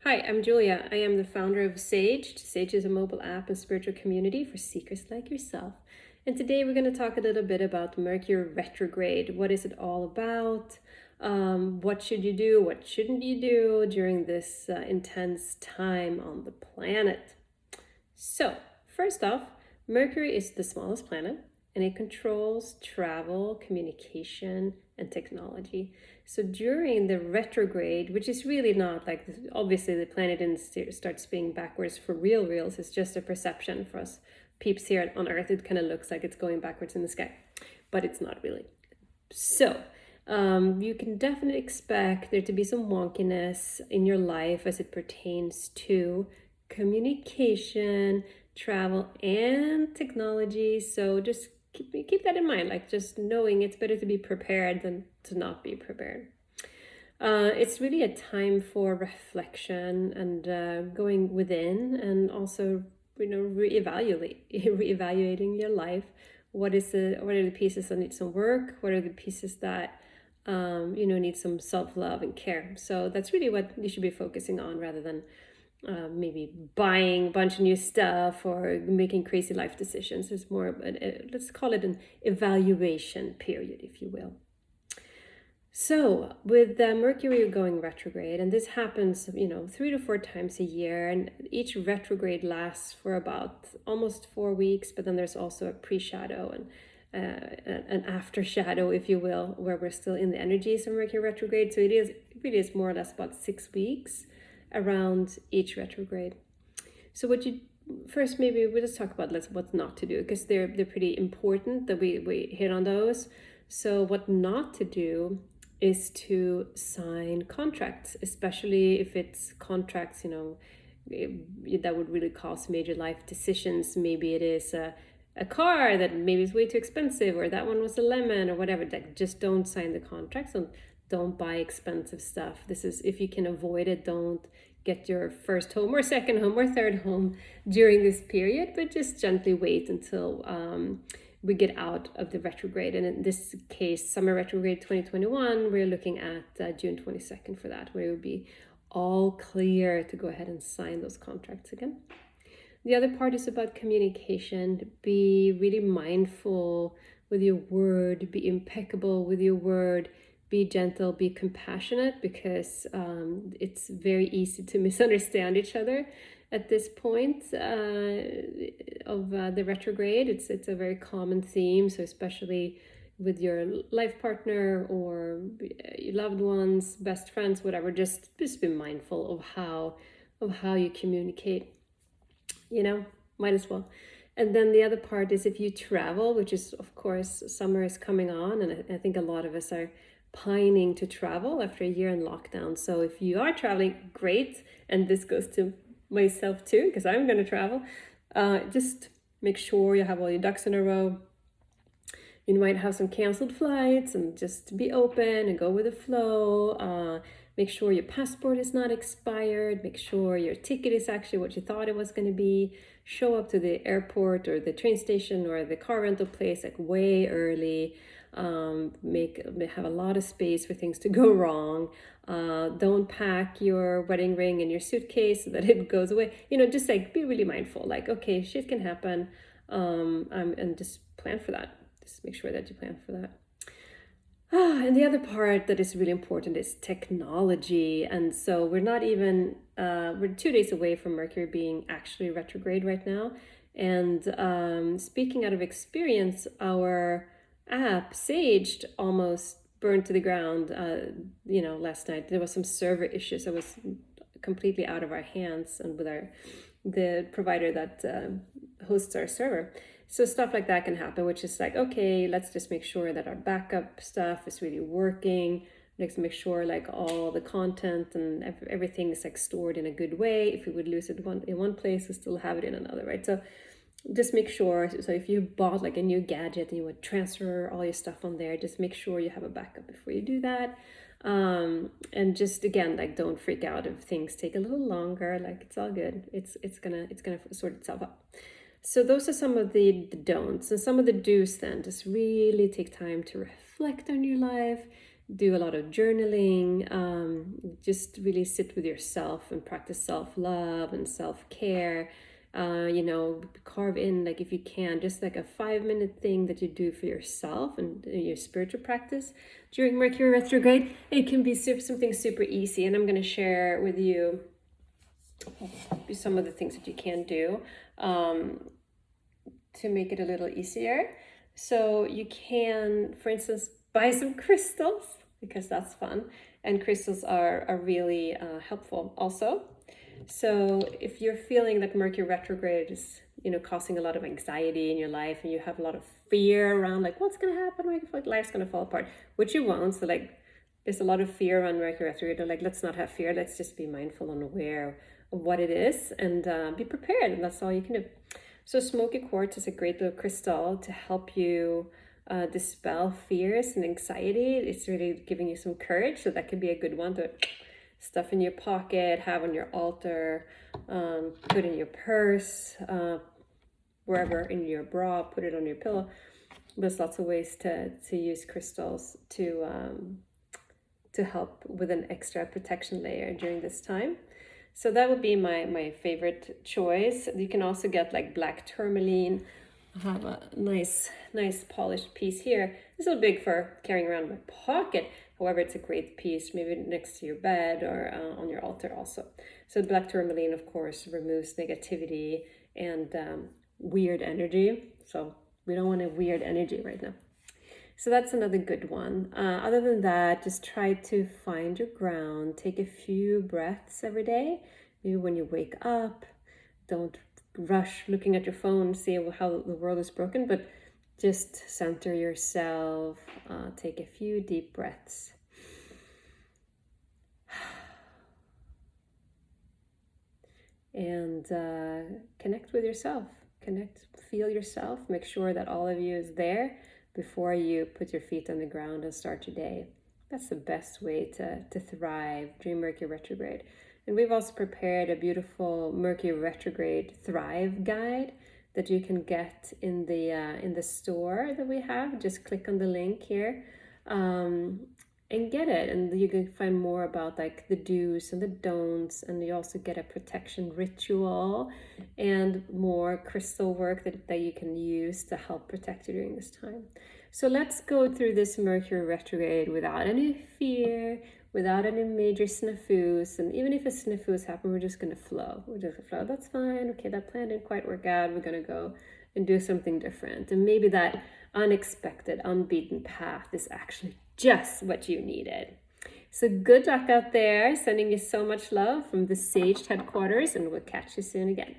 Hi, I'm Julia. I am the founder of Sage. Sage is a mobile app and spiritual community for seekers like yourself. And today we're going to talk a little bit about Mercury Retrograde. What is it all about? What should you do? What shouldn't you do during this intense time on the planet? So, first off, Mercury is the smallest planet and it controls travel, communication, and technology. So during the retrograde, which is really not like, obviously the planet didn't start spinning backwards for reals, it's just a perception for us peeps here on Earth. It kind of looks like it's going backwards in the sky, but it's not really. So you can definitely expect there to be some wonkiness in your life as it pertains to communication, travel, and technology. So just keep that in mind, like just knowing it's better to be prepared than to not be prepared. It's really a time for reflection and going within, and also reevaluating your life. What are the pieces that need some work? What are the pieces that need some self-love and care? So that's really what you should be focusing on, rather than maybe buying a bunch of new stuff or making crazy life decisions. It's more of let's call it an evaluation period, if you will. So with Mercury going retrograde, and this happens, 3 to 4 times a year, and each retrograde lasts for about almost 4 weeks, but then there's also a pre-shadow and an after shadow, if you will, where we're still in the energies of Mercury retrograde. So it really is more or less about 6 weeks around each retrograde. So first, maybe we'll just talk about what not to do, because they're pretty important that we hit on those. So what not to do is to sign contracts, especially if it's contracts, that would really cause major life decisions. Maybe it is a car that maybe is way too expensive, or that one was a lemon, or whatever. Like, just don't sign the contracts, and don't buy expensive stuff. This is, if you can avoid it, don't get your first home or second home or third home during this period, but just gently wait until we get out of the retrograde. And in this case, summer retrograde 2021, we're looking at June 22nd for that, where it would be all clear to go ahead and sign those contracts again. The other part is about communication. Be really mindful with your word, be impeccable with your word, be gentle, be compassionate, because it's very easy to misunderstand each other at this point of the retrograde. It's a very common theme, so especially with your life partner or your loved ones, best friends, whatever, just be mindful of how you communicate. Might as well. And then the other part is, if you travel, which is, of course, summer is coming on, and I think a lot of us are pining to travel after a year in lockdown. So if you are traveling, great. And this goes to myself too, because I'm going to travel. Just make sure you have all your ducks in a row. You might have some canceled flights, and just be open and go with the flow. Make sure your passport is not expired. Make sure your ticket is actually what you thought it was going to be. Show up to the airport or the train station or the car rental place like way early. Have a lot of space for things to go wrong. Don't pack your wedding ring in your suitcase so that it goes away. Just like be really mindful. Like, okay, shit can happen, and just plan for that. Just make sure that you plan for that. And the other part that is really important is technology. And so we're not even, we're 2 days away from Mercury being actually retrograde right now. And speaking out of experience, our app, Sage, almost burned to the ground, last night. There was some server issues. It was completely out of our hands and with the provider that hosts our server. So stuff like that can happen, which is like, okay, let's just make sure that our backup stuff is really working. Let's make sure like all the content and everything is like stored in a good way. If we would lose it in one place, we still have it in another, right? So just make sure. So if you bought like a new gadget and you would transfer all your stuff on there, just make sure you have a backup before you do that. And just, again, like, don't freak out if things take a little longer. Like, it's all good. It's gonna sort itself out. So those are some of the don'ts, and some of the do's. Then just really take time to reflect on your life, do a lot of journaling, just really sit with yourself and practice self-love and self-care. Carve in, like if you can, just like a 5-minute thing that you do for yourself and your spiritual practice during Mercury retrograde. It can be something super easy, and I'm going to share with you some of the things that you can do to make it a little easier. So you can, for instance, buy some crystals, because that's fun, and crystals are really helpful also. So if you're feeling that Mercury retrograde is causing a lot of anxiety in your life, and you have a lot of fear around like what's going to happen, like life's going to fall apart, which you won't. So like there's a lot of fear around Mercury retrograde. Like, let's not have fear, let's just be mindful and aware of what it is, and be prepared, and that's all you can do. So smoky quartz is a great little crystal to help you dispel fears and anxiety. It's really giving you some courage, so that could be a good one to stuff in your pocket, have on your altar, put in your purse, wherever, in your bra, put it on your pillow. There's lots of ways to use crystals to help with an extra protection layer during this time. So that would be my favorite choice. You can also get like black tourmaline. I have a nice polished piece here. It's a little big for carrying around in my pocket. However, it's a great piece, maybe next to your bed or on your altar also. So black tourmaline, of course, removes negativity and weird energy. So we don't want a weird energy right now. So that's another good one. Other than that, just try to find your ground. Take a few breaths every day. Maybe when you wake up, don't rush looking at your phone, see how the world is broken, but just center yourself. Take a few deep breaths. And connect with yourself. Feel yourself. Make sure that all of you is there before you put your feet on the ground and start your day. That's the best way to thrive during Mercury retrograde. And we've also prepared a beautiful Mercury retrograde Thrive guide that you can get in the store that we have. Just click on the link here and get it, and you can find more about like the do's and the don'ts, and you also get a protection ritual and more crystal work that you can use to help protect you during this time. So let's go through this Mercury retrograde without any fear, without any major snafus. And even if a snafus happen, we're just gonna flow. That's fine. Okay, that plan didn't quite work out. We're gonna go and do something different. And maybe that unexpected, unbeaten path is actually just what you needed. So good luck out there. Sending you so much love from the Sage headquarters, and we'll catch you soon again.